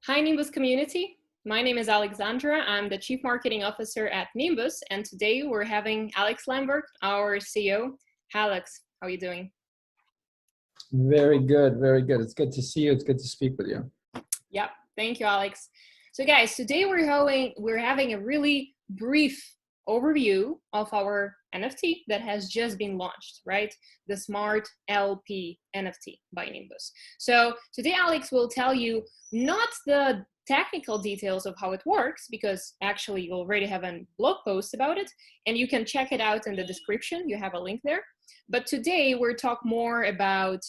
Hi, Nimbus community. My name is Alexandra. I'm the Chief Marketing Officer at Nimbus, and today we're having Alex Lambert, our CEO. Alex, how are you doing? Very good, very good. It's good to see you. It's good to speak with you. Yep, thank you, Alex. So guys, today we're having a really brief overview of our NFT that has just been launched, right? The Smart LP NFT by Nimbus. So today Alex will tell you not the technical details of how it works, because actually you already have a blog post about it and you can check it out in the description. You have a link there. But today we'll talk more about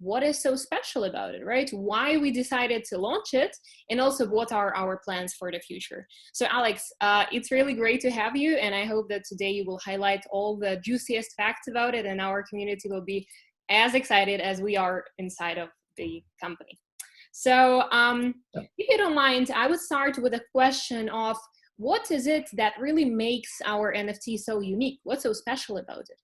what is so special about it, right? Why we decided to launch it, and also what are our plans for the future. So Alex, it's really great to have you, and I hope that today you will highlight all the juiciest facts about it, and our community will be as excited as we are inside of the company. So if you don't mind, I would start with a question of what is it that really makes our NFT so unique? What's so special about it?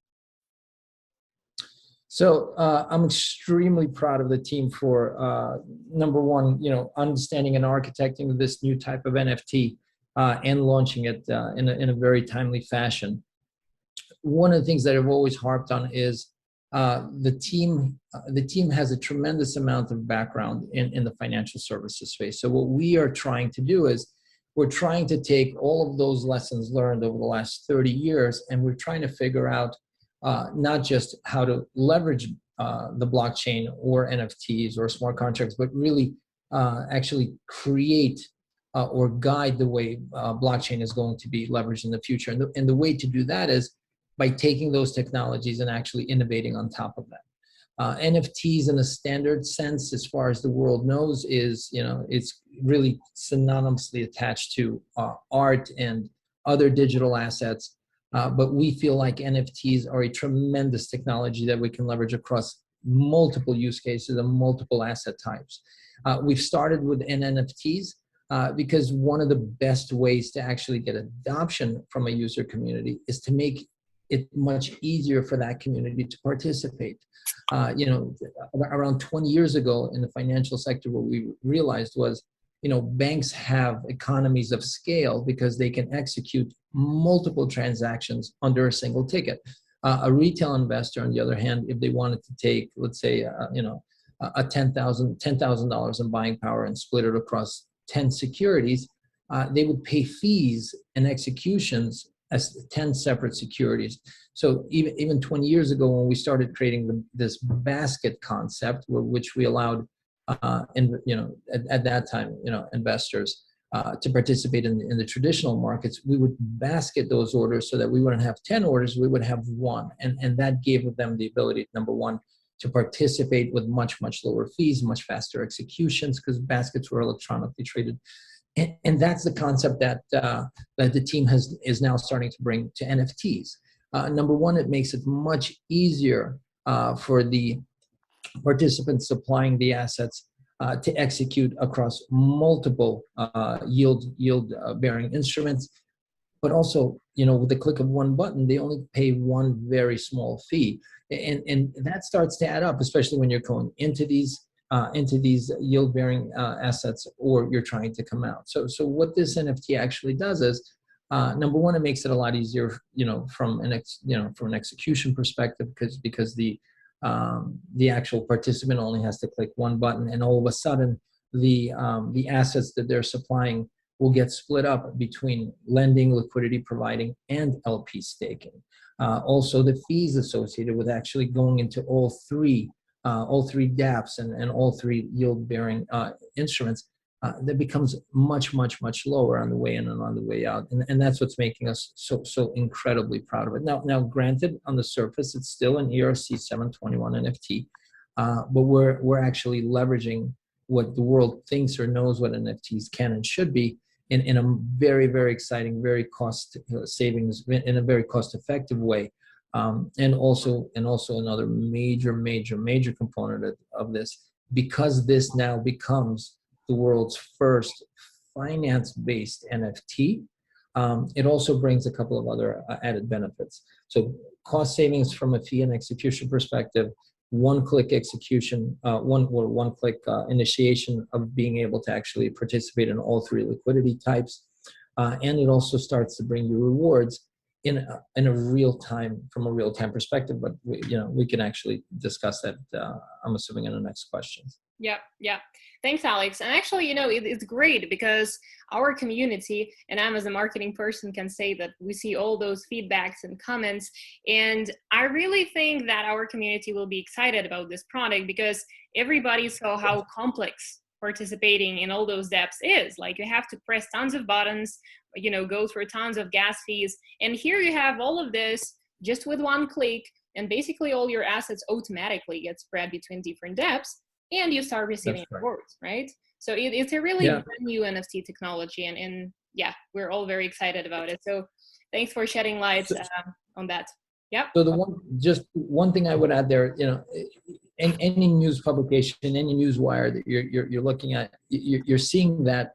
So I'm extremely proud of the team for number one, understanding and architecting this new type of NFT and launching it in a very timely fashion. One of the things that I've always harped on is the team. The team has a tremendous amount of background in the financial services space. So what we are trying to do is we're trying to take all of those lessons learned over the last 30 years, and we're trying to figure out not just how to leverage the blockchain or NFTs or smart contracts, but really actually create or guide the way blockchain is going to be leveraged in the future. And the way to do that is by taking those technologies and actually innovating on top of that. NFTs in a standard sense, as far as the world knows, is, it's really synonymously attached to art and other digital assets. But we feel like NFTs are a tremendous technology that we can leverage across multiple use cases and multiple asset types. We've started with NFTs because one of the best ways to actually get adoption from a user community is to make it much easier for that community to participate. Around 20 years ago in the financial sector, what we realized was, banks have economies of scale because they can execute multiple transactions under a single ticket. A retail investor, on the other hand, if they wanted to take, let's say, a $10,000 in buying power and split it across 10 securities, they would pay fees and executions as 10 separate securities. So even 20 years ago, when we started creating this basket concept, which we allowed at that time, investors to participate in the traditional markets, we would basket those orders so that we wouldn't have 10 orders, we would have one. And that gave them the ability, number one, to participate with much, much lower fees, much faster executions, because baskets were electronically traded. And that's the concept that the team is now starting to bring to NFTs. Number one, it makes it much easier for the participants supplying the assets to execute across multiple yield-bearing instruments. But also, with the click of one button, they only pay one very small fee. And that starts to add up, especially when you're going into these yield-bearing assets, or you're trying to come out. So what this NFT actually does is, number one, it makes it a lot easier, from an execution perspective, because the actual participant only has to click one button, and all of a sudden, the assets that they're supplying will get split up between lending, liquidity providing, and LP staking. Also, the fees associated with actually going into all three dApps and all three yield-bearing instruments, that becomes much, much, much lower on the way in and on the way out. And that's what's making us so incredibly proud of it. Now, granted, on the surface, it's still an ERC 721 NFT, but we're actually leveraging what the world thinks or knows what NFTs can and should be in a very, very exciting, very cost savings, in a very cost-effective way. And also another major component of this, because this now becomes the world's first finance-based NFT, it also brings a couple of other added benefits. So cost savings from a fee and execution perspective, one-click execution, one-click initiation of being able to actually participate in all three liquidity types. And it also starts to bring you rewards in a real time, from a real time perspective. But we can actually discuss that. I'm assuming in the next questions. Yeah, yeah. Thanks, Alex. And actually, it's great because our community, and I'm as a marketing person can say that we see all those feedbacks and comments. And I really think that our community will be excited about this product because everybody saw how complex participating in all those dApps is. Like, you have to press tons of buttons, go through tons of gas fees. And here you have all of this just with one click, and basically all your assets automatically get spread between different dApps, and you start receiving rewards, right? So it's a really brand new NFT technology, and yeah, we're all very excited about it. So thanks for shedding light on that. Yeah. So one thing I would add there, any news publication, any news wire that you're looking at, you're seeing that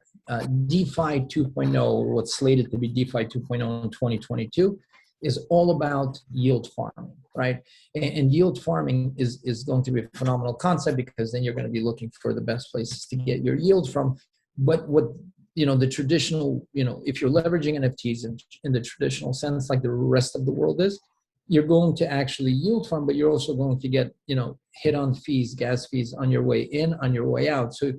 DeFi 2.0, what's slated to be DeFi 2.0 in 2022, is all about yield farming, right? And yield farming is going to be a phenomenal concept because then you're going to be looking for the best places to get your yield from. But what, the traditional, if you're leveraging NFTs in the traditional sense, like the rest of the world is, you're going to actually yield farm, but you're also going to get, hit on fees, gas fees on your way in, on your way out. So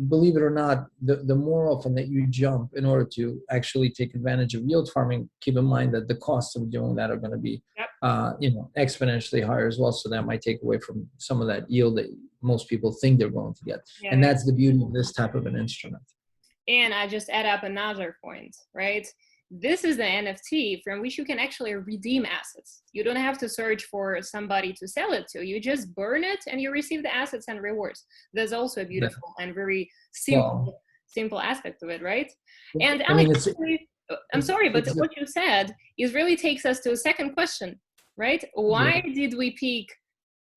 believe it or not, the more often that you jump in order to actually take advantage of yield farming, keep in mind that the costs of doing that are going to be, exponentially higher as well. So that might take away from some of that yield that most people think they're going to get. Yeah. And that's the beauty of this type of an instrument. And I just add up another point, right? This is the NFT from which you can actually redeem assets. You don't have to search for somebody to sell it to. You just burn it and you receive the assets and rewards. That's also a beautiful and very simple aspect of it, right? And Alex, I'm sorry, but what you said really takes us to a second question, right? Why did we pick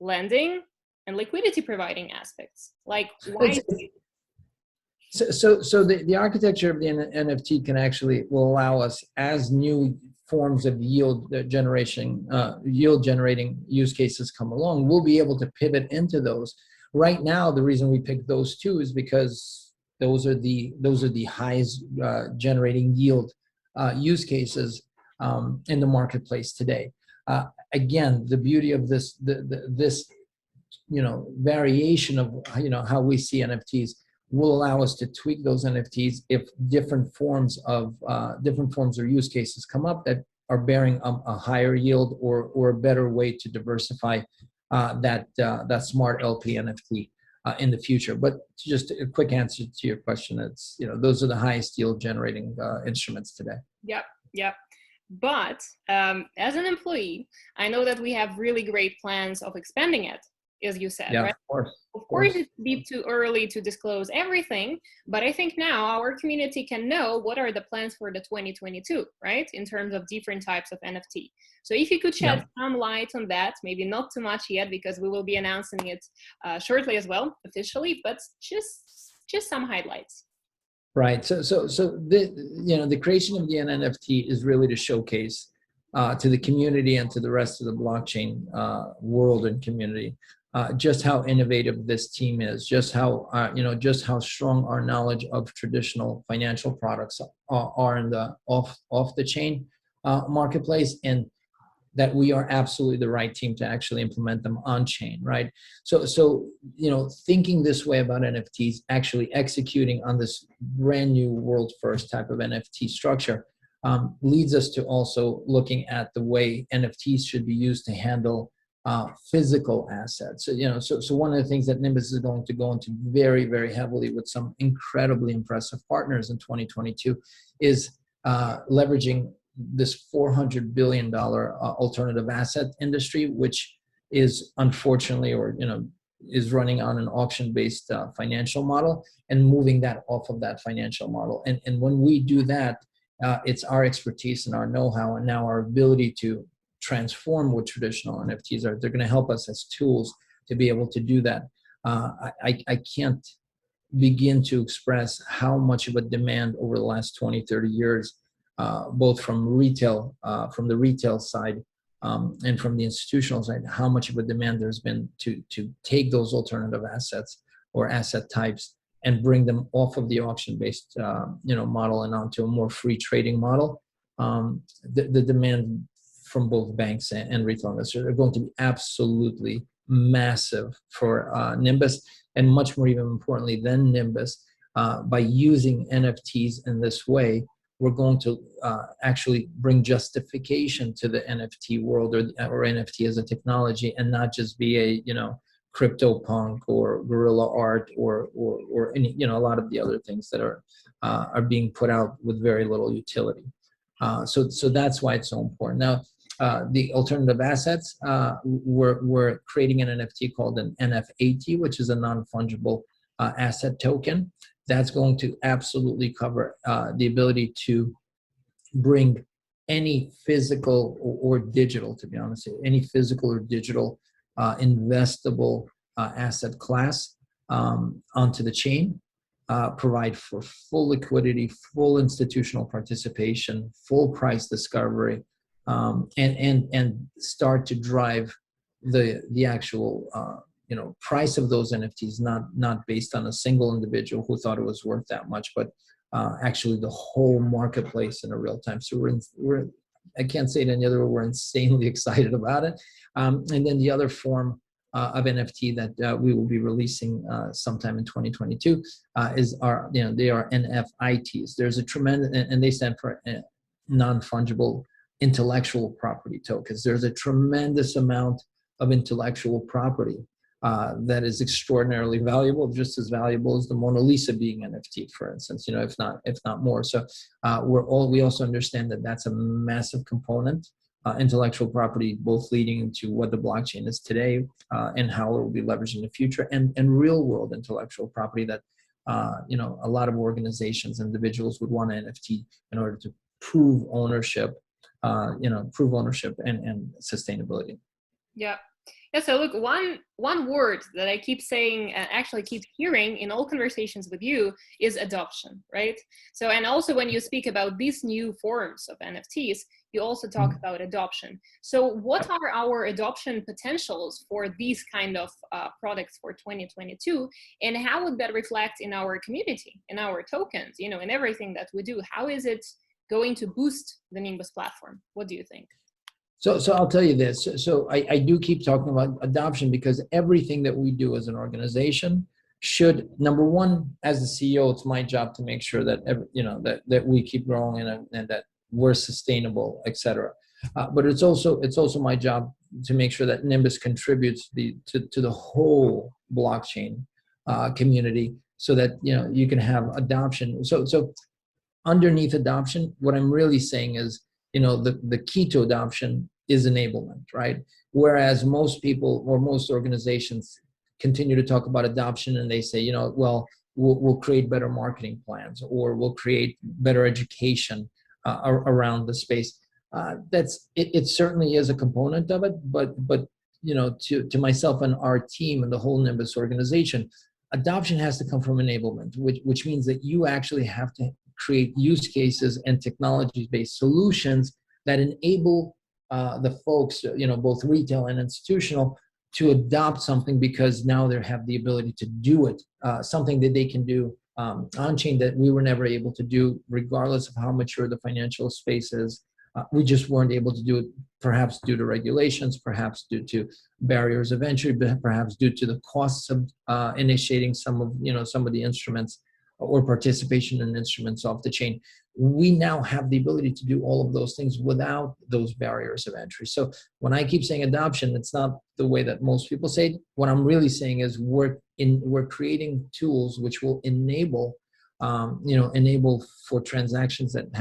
lending and liquidity providing aspects? Like, why? So the architecture of the NFT will allow us, as new forms of yield generating use cases come along, we'll be able to pivot into those. Right now, the reason we picked those two is because those are the highest generating yield use cases in the marketplace today. Again, the beauty of this variation of how we see NFTs will allow us to tweak those NFTs if different forms of use cases come up that are bearing a higher yield or a better way to diversify that smart LP NFT in the future. But just a quick answer to your question, it's those are the highest yield generating instruments today. Yep. But as an employee, I know that we have really great plans of expanding it, as you said, right? Of course, it's a bit too early to disclose everything, but I think now our community can know what are the plans for the 2022, right? In terms of different types of NFT. So if you could shed some light on that, maybe not too much yet, because we will be announcing it shortly as well, officially, but just some highlights. Right. So the creation of the NFT is really to showcase to the community and to the rest of the blockchain world and community just how innovative this team is, just how strong our knowledge of traditional financial products are in the off the chain marketplace, and that we are absolutely the right team to actually implement them on chain, right? So thinking this way about NFTs, actually executing on this brand new world first type of NFT structure leads us to also looking at the way NFTs should be used to handle physical assets. So one of the things that Nimbus is going to go into very, very heavily with some incredibly impressive partners in 2022 is leveraging this $400 billion alternative asset industry, which is unfortunately, is running on an auction-based financial model, and moving that off of that financial model. And when we do that, it's our expertise and our know-how, and now our ability to transform what traditional NFTs are. They're going to help us as tools to be able to do that. I can't begin to express how much of a demand over the last 20, 30 years, both from the retail side and from the institutional side, how much of a demand there's been to take those alternative assets or asset types and bring them off of the auction-based model and onto a more free trading model. The demand from both banks and retail investors are going to be absolutely massive for Nimbus, and much more even importantly than Nimbus. By using NFTs in this way, we're going to actually bring justification to the NFT world or NFT as a technology, and not just be a CryptoPunk or guerrilla art or any, a lot of the other things that are being put out with very little utility. So that's why it's so important. Now, the alternative assets, we're creating an NFT called an NFAT, which is a non-fungible asset token. That's going to absolutely cover the ability to bring any physical or digital, to be honest, any physical or digital investable asset class onto the chain, provide for full liquidity, full institutional participation, full price discovery, and start to drive the actual price of those NFTs, not based on a single individual who thought it was worth that much, but actually the whole marketplace in a real time. So we're I can't say it any other way, we're insanely excited about it. And then the other form of NFT that we will be releasing sometime in 2022 is they are NFITs. There's a tremendous, and they stand for non-fungible intellectual property tokens. There's a tremendous amount of intellectual property that is extraordinarily valuable, just as valuable as the Mona Lisa being NFT, for instance, if not more. So we also understand that that's a massive component, intellectual property, both leading into what the blockchain is today and how it will be leveraged in the future, and real world intellectual property that a lot of organizations, individuals would want an NFT in order to prove ownership, and sustainability. Yeah. Yeah, so look, one word that I keep saying and actually keep hearing in all conversations with you is adoption, right? So, and also when you speak about these new forms of NFTs, you also talk about adoption. So what are our adoption potentials for these kind of products for 2022? And how would that reflect in our community, in our tokens, in everything that we do? How is it going to boost the Nimbus platform? What do you think? So I'll tell you this. So I do keep talking about adoption because everything that we do as an organization should, number one, as the CEO, it's my job to make sure that that we keep growing and that we're sustainable, et cetera. But it's also my job to make sure that Nimbus contributes to the whole blockchain community, so that you can have adoption. So underneath adoption, what I'm really saying is, the key to adoption is enablement, right? Whereas most people or most organizations continue to talk about adoption and they say, well, we'll create better marketing plans, or we'll create better education around the space. It certainly is a component of it, but to myself and our team and the whole Nimbus organization, adoption has to come from enablement, which means that you actually have to create use cases and technology-based solutions that enable the folks, both retail and institutional, to adopt something, because now they have the ability to do it, something that they can do on-chain that we were never able to do, regardless of how mature the financial space is. We just weren't able to do it, perhaps due to regulations, perhaps due to barriers of entry, but perhaps due to the costs of initiating some of the instruments or participation in instruments off the chain. We now have the ability to do all of those things without those barriers of entry. So when I keep saying adoption, it's not the way that most people say it. What I'm really saying is we're creating tools which will enable for transactions that we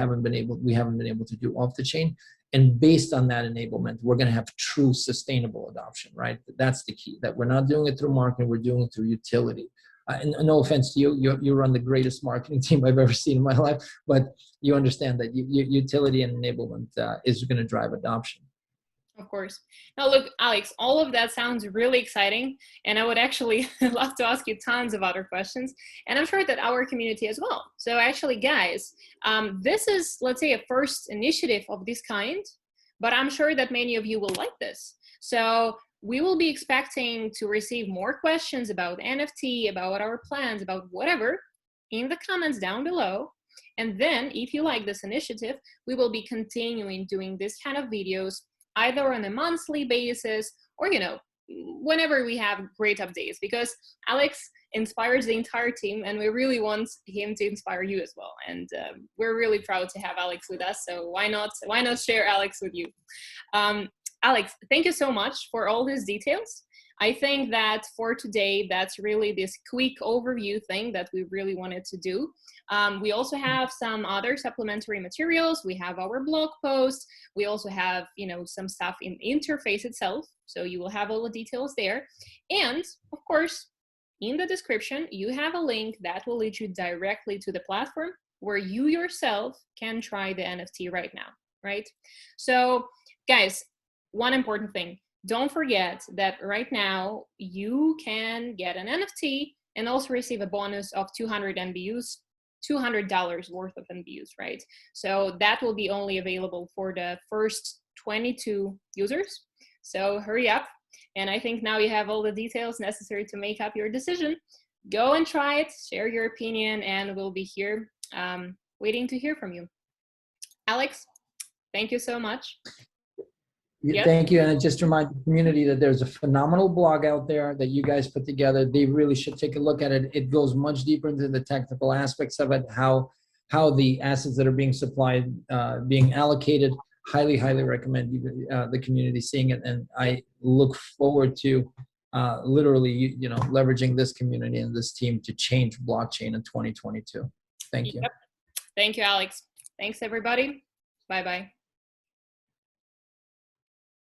haven't been able to do off the chain. And based on that enablement, we're going to have true sustainable adoption, right? That's the key, that we're not doing it through marketing, we're doing it through utility. And no offense to you run the greatest marketing team I've ever seen in my life, but you understand that utility and enablement is going to drive adoption. Of course. Now, look, Alex, all of that sounds really exciting, and I would actually love to ask you tons of other questions, and I'm sure that our community as well. So actually, guys, this is, let's say, a first initiative of this kind, but I'm sure that many of you will like this. So we will be expecting to receive more questions about NFT, about our plans, about whatever, in the comments down below. And then if you like this initiative, we will be continuing doing this kind of videos either on a monthly basis or, you know, whenever we have great updates, because Alex inspires the entire team and we really want him to inspire you as well. And we're really proud to have Alex with us. So why not share Alex with you? Alex, thank you so much for all these details. I think that for today, that's really this quick overview thing that we really wanted to do. We also have some other supplementary materials. We have our blog post. We also have, you know, some stuff in the interface itself. So you will have all the details there. And of course, in the description, you have a link that will lead you directly to the platform where you yourself can try the NFT right now, right? So guys, one important thing. Don't forget that right now you can get an NFT and also receive a bonus of 200 NBUs, $200 worth of NBUs, right? So that will be only available for the first 22 users. So hurry up. And I think now you have all the details necessary to make up your decision. Go and try it, share your opinion, and we'll be here waiting to hear from you. Alex, thank you so much. Yep. Thank you. And just remind the community that there's a phenomenal blog out there that you guys put together. They really should take a look at it. It goes much deeper into the technical aspects of it, how the assets that are being supplied, being allocated. Highly recommend the community seeing it. And I look forward to literally, you know, leveraging this community and this team to change blockchain in 2022. Thank you. Yep. Thank you, Alex. Thanks, everybody. Bye-bye.